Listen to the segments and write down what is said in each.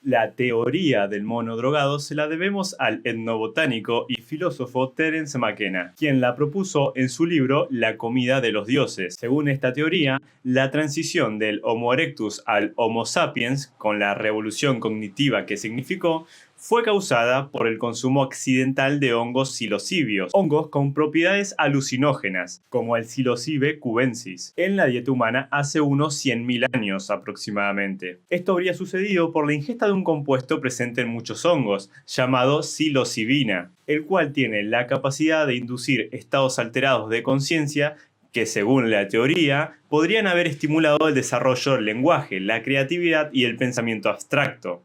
La teoría del mono drogado se la debemos al etnobotánico y filósofo Terence McKenna, quien la propuso en su libro La comida de los dioses. Según esta teoría, la transición del Homo erectus al Homo sapiens, con la revolución cognitiva que significó, fue causada por el consumo accidental de hongos psilocibios, hongos con propiedades alucinógenas, como el Psilocybe cubensis, en la dieta humana hace unos 100.000 años aproximadamente. Esto habría sucedido por la ingesta de un compuesto presente en muchos hongos, llamado psilocibina, el cual tiene la capacidad de inducir estados alterados de conciencia que, según la teoría, podrían haber estimulado el desarrollo del lenguaje, la creatividad y el pensamiento abstracto.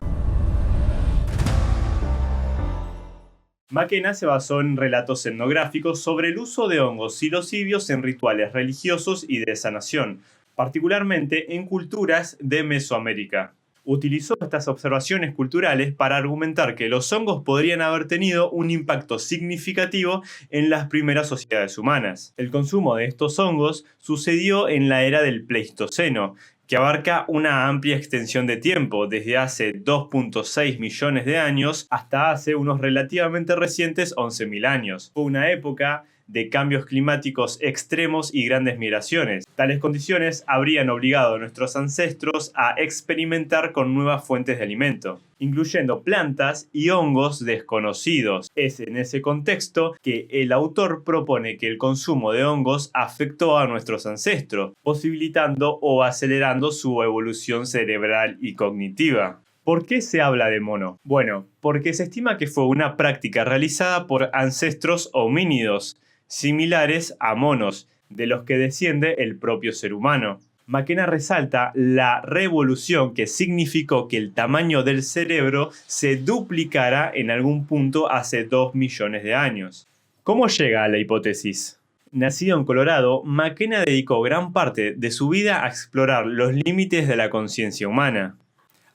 McKenna se basó en relatos etnográficos sobre el uso de hongos psilocibios en rituales religiosos y de sanación, particularmente en culturas de Mesoamérica. Utilizó estas observaciones culturales para argumentar que los hongos podrían haber tenido un impacto significativo en las primeras sociedades humanas. El consumo de estos hongos sucedió en la era del Pleistoceno, que abarca una amplia extensión de tiempo, desde hace 2.6 millones de años hasta hace unos relativamente recientes 11.000 años. Fue una época de cambios climáticos extremos y grandes migraciones. Tales condiciones habrían obligado a nuestros ancestros a experimentar con nuevas fuentes de alimento, incluyendo plantas y hongos desconocidos. Es en ese contexto que el autor propone que el consumo de hongos afectó a nuestros ancestros, posibilitando o acelerando su evolución cerebral y cognitiva. ¿Por qué se habla de mono? Bueno, porque se estima que fue una práctica realizada por ancestros homínidos, similares a monos, de los que desciende el propio ser humano. McKenna resalta la revolución que significó que el tamaño del cerebro se duplicara en algún punto hace 2 millones de años. ¿Cómo llega a la hipótesis? Nacido en Colorado, McKenna dedicó gran parte de su vida a explorar los límites de la conciencia humana.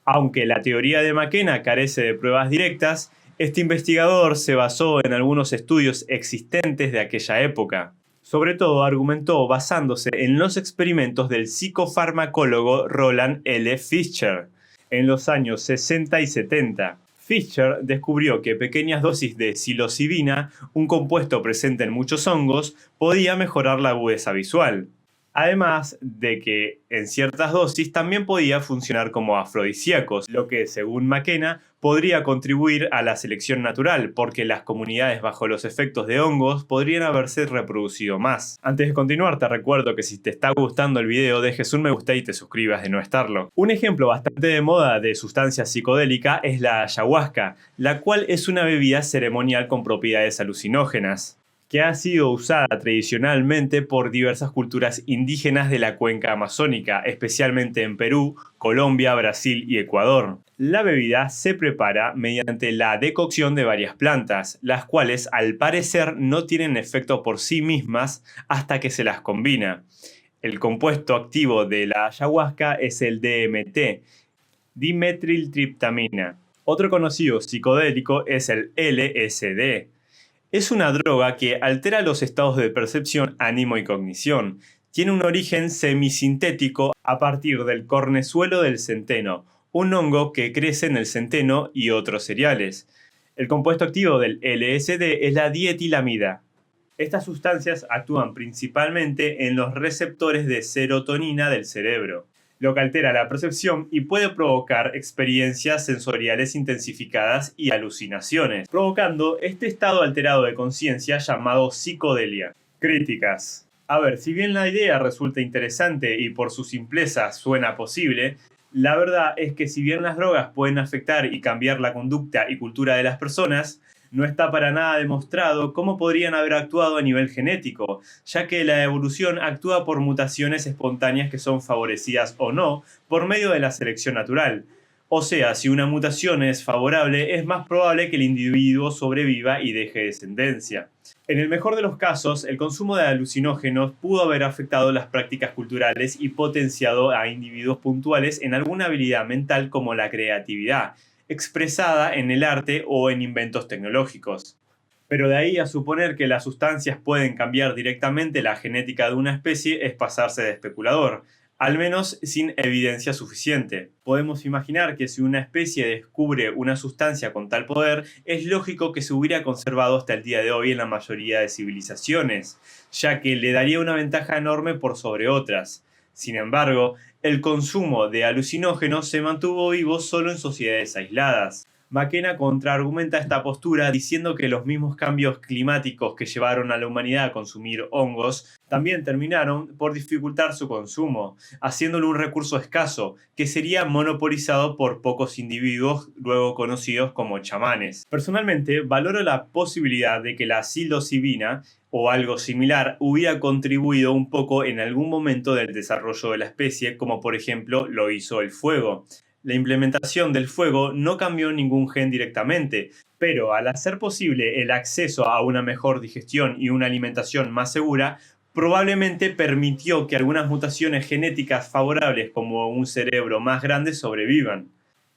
Aunque la teoría de McKenna carece de pruebas directas, este investigador se basó en algunos estudios existentes de aquella época. Sobre todo argumentó basándose en los experimentos del psicofarmacólogo Roland L. Fischer en los años 60 y 70. Fischer descubrió que pequeñas dosis de psilocibina, un compuesto presente en muchos hongos, podía mejorar la agudeza visual. Además de que en ciertas dosis también podía funcionar como afrodisíacos, lo que, según McKenna, podría contribuir a la selección natural, porque las comunidades bajo los efectos de hongos podrían haberse reproducido más. Antes de continuar, te recuerdo que si te está gustando el video, dejes un me gusta y te suscribas de no estarlo. Un ejemplo bastante de moda de sustancia psicodélica es la ayahuasca, la cual es una bebida ceremonial con propiedades alucinógenas, que ha sido usada tradicionalmente por diversas culturas indígenas de la cuenca amazónica, especialmente en Perú, Colombia, Brasil y Ecuador. La bebida se prepara mediante la decocción de varias plantas, las cuales al parecer no tienen efecto por sí mismas hasta que se las combina. El compuesto activo de la ayahuasca es el DMT, dimetiltriptamina. Otro conocido psicodélico es el LSD. Es una droga que altera los estados de percepción, ánimo y cognición. Tiene un origen semisintético a partir del cornezuelo del centeno, un hongo que crece en el centeno y otros cereales. El compuesto activo del LSD es la dietilamida. Estas sustancias actúan principalmente en los receptores de serotonina del cerebro, lo que altera la percepción y puede provocar experiencias sensoriales intensificadas y alucinaciones, provocando este estado alterado de conciencia llamado psicodelia. Críticas. A ver, si bien la idea resulta interesante y por su simpleza suena posible, la verdad es que si bien las drogas pueden afectar y cambiar la conducta y cultura de las personas, no está para nada demostrado cómo podrían haber actuado a nivel genético, ya que la evolución actúa por mutaciones espontáneas que son favorecidas o no por medio de la selección natural. O sea, si una mutación es favorable, es más probable que el individuo sobreviva y deje descendencia. En el mejor de los casos, el consumo de alucinógenos pudo haber afectado las prácticas culturales y potenciado a individuos puntuales en alguna habilidad mental como la creatividad, expresada en el arte o en inventos tecnológicos. Pero de ahí a suponer que las sustancias pueden cambiar directamente la genética de una especie es pasarse de especulador. al menos sin evidencia suficiente. Podemos imaginar que si una especie descubre una sustancia con tal poder, es lógico que se hubiera conservado hasta el día de hoy en la mayoría de civilizaciones, ya que le daría una ventaja enorme por sobre otras. Sin embargo, el consumo de alucinógenos se mantuvo vivo solo en sociedades aisladas. McKenna contraargumenta esta postura diciendo que los mismos cambios climáticos que llevaron a la humanidad a consumir hongos también terminaron por dificultar su consumo, haciéndolo un recurso escaso, que sería monopolizado por pocos individuos luego conocidos como chamanes. Personalmente, valoro la posibilidad de que la psilocibina o algo similar hubiera contribuido un poco en algún momento del desarrollo de la especie, como por ejemplo lo hizo el fuego. La implementación del fuego no cambió ningún gen directamente, pero al hacer posible el acceso a una mejor digestión y una alimentación más segura, probablemente permitió que algunas mutaciones genéticas favorables como un cerebro más grande sobrevivan.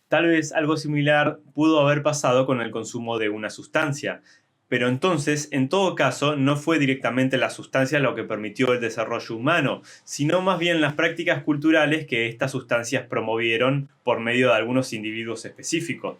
Tal vez algo similar pudo haber pasado con el consumo de una sustancia, pero entonces, en todo caso, no fue directamente la sustancia lo que permitió el desarrollo humano, sino más bien las prácticas culturales que estas sustancias promovieron por medio de algunos individuos específicos.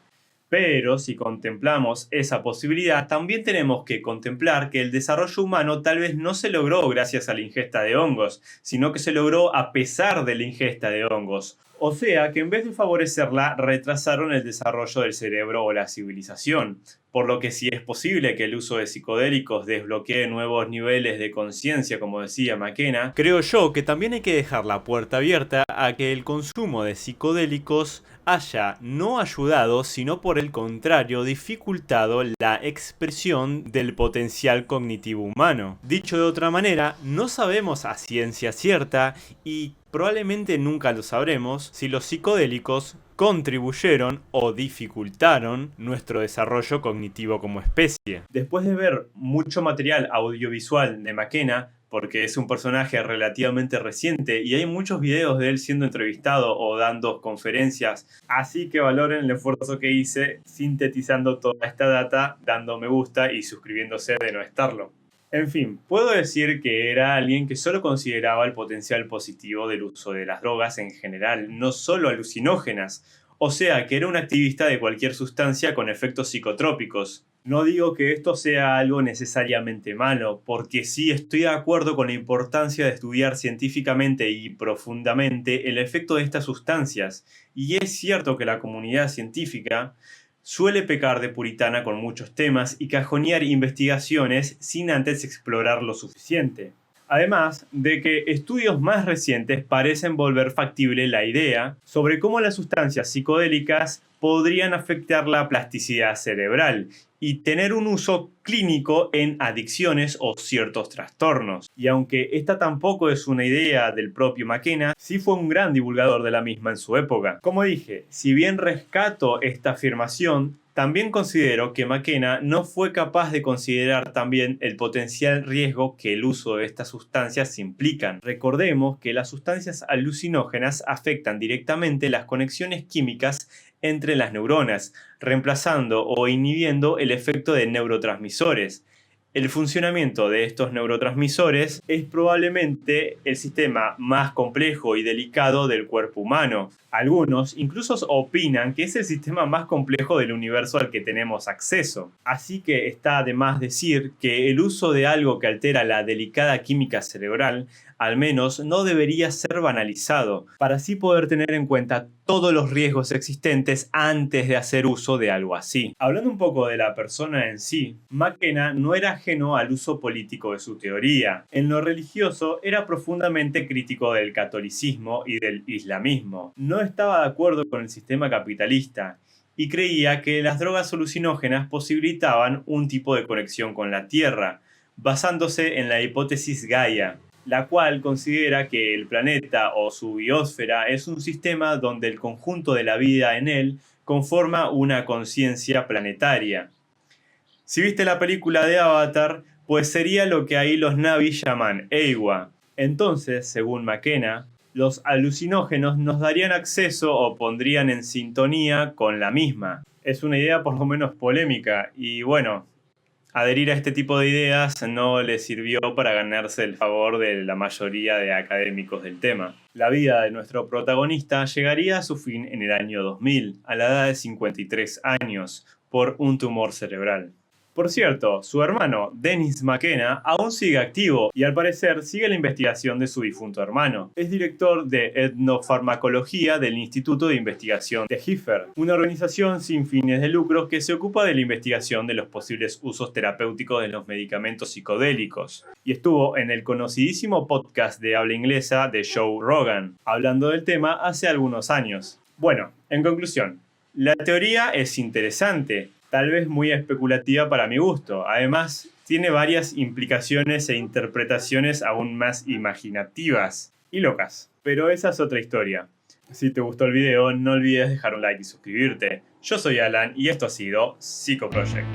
Pero si contemplamos esa posibilidad, también tenemos que contemplar que el desarrollo humano tal vez no se logró gracias a la ingesta de hongos, sino que se logró a pesar de la ingesta de hongos. O sea que en vez de favorecerla, retrasaron el desarrollo del cerebro o la civilización. Por lo que si es posible que el uso de psicodélicos desbloquee nuevos niveles de conciencia, como decía McKenna, creo yo que también hay que dejar la puerta abierta a que el consumo de psicodélicos haya no ayudado, sino por el contrario, dificultado la expresión del potencial cognitivo humano. Dicho de otra manera, no sabemos a ciencia cierta y probablemente nunca lo sabremos si los psicodélicos contribuyeron o dificultaron nuestro desarrollo cognitivo como especie. Después de ver mucho material audiovisual de McKenna, porque es un personaje relativamente reciente y hay muchos videos de él siendo entrevistado o dando conferencias, así que valoren el esfuerzo que hice sintetizando toda esta data, dando me gusta y suscribiéndose de no estarlo. En fin, puedo decir que era alguien que solo consideraba el potencial positivo del uso de las drogas en general, no solo alucinógenas, o sea que era un activista de cualquier sustancia con efectos psicotrópicos. No digo que esto sea algo necesariamente malo, porque sí estoy de acuerdo con la importancia de estudiar científicamente y profundamente el efecto de estas sustancias, y es cierto que la comunidad científica suele pecar de puritana con muchos temas y cajonear investigaciones sin antes explorar lo suficiente. Además de que estudios más recientes parecen volver factible la idea sobre cómo las sustancias psicodélicas podrían afectar la plasticidad cerebral y tener un uso clínico en adicciones o ciertos trastornos. Y aunque esta tampoco es una idea del propio McKenna, sí fue un gran divulgador de la misma en su época. Como dije, si bien rescato esta afirmación, también considero que McKenna no fue capaz de considerar también el potencial riesgo que el uso de estas sustancias implican. Recordemos que las sustancias alucinógenas afectan directamente las conexiones químicas entre las neuronas, reemplazando o inhibiendo el efecto de neurotransmisores. El funcionamiento de estos neurotransmisores es probablemente el sistema más complejo y delicado del cuerpo humano. Algunos incluso opinan que es el sistema más complejo del universo al que tenemos acceso. Así que está de más decir que el uso de algo que altera la delicada química cerebral al menos no debería ser banalizado, para así poder tener en cuenta todos los riesgos existentes antes de hacer uso de algo así. Hablando un poco de la persona en sí, McKenna no era ajeno al uso político de su teoría. En lo religioso era profundamente crítico del catolicismo y del islamismo. No estaba de acuerdo con el sistema capitalista y creía que las drogas alucinógenas posibilitaban un tipo de conexión con la Tierra, basándose en la hipótesis Gaia, la cual considera que el planeta o su biosfera es un sistema donde el conjunto de la vida en él conforma una conciencia planetaria. Si viste la película de Avatar, pues sería lo que ahí los Na'vi llaman Eywa. Entonces, según McKenna, los alucinógenos nos darían acceso o pondrían en sintonía con la misma. Es una idea por lo menos polémica y bueno, Adherir a este tipo de ideas no le sirvió para ganarse el favor de la mayoría de académicos del tema. La vida de nuestro protagonista llegaría a su fin en el año 2000, a la edad de 53 años, por un tumor cerebral. Por cierto, su hermano, Dennis McKenna, aún sigue activo y al parecer sigue la investigación de su difunto hermano. Es director de etnofarmacología del Instituto de Investigación de HIFER, una organización sin fines de lucro que se ocupa de la investigación de los posibles usos terapéuticos de los medicamentos psicodélicos. Y estuvo en el conocidísimo podcast de habla inglesa de Joe Rogan, hablando del tema hace algunos años. Bueno, en conclusión, la teoría es interesante, tal vez muy especulativa para mi gusto. Además, tiene varias implicaciones e interpretaciones aún más imaginativas y locas. Pero esa es otra historia. Si te gustó el video, no olvides dejar un like y suscribirte. Yo soy Alan y esto ha sido Psycho Project.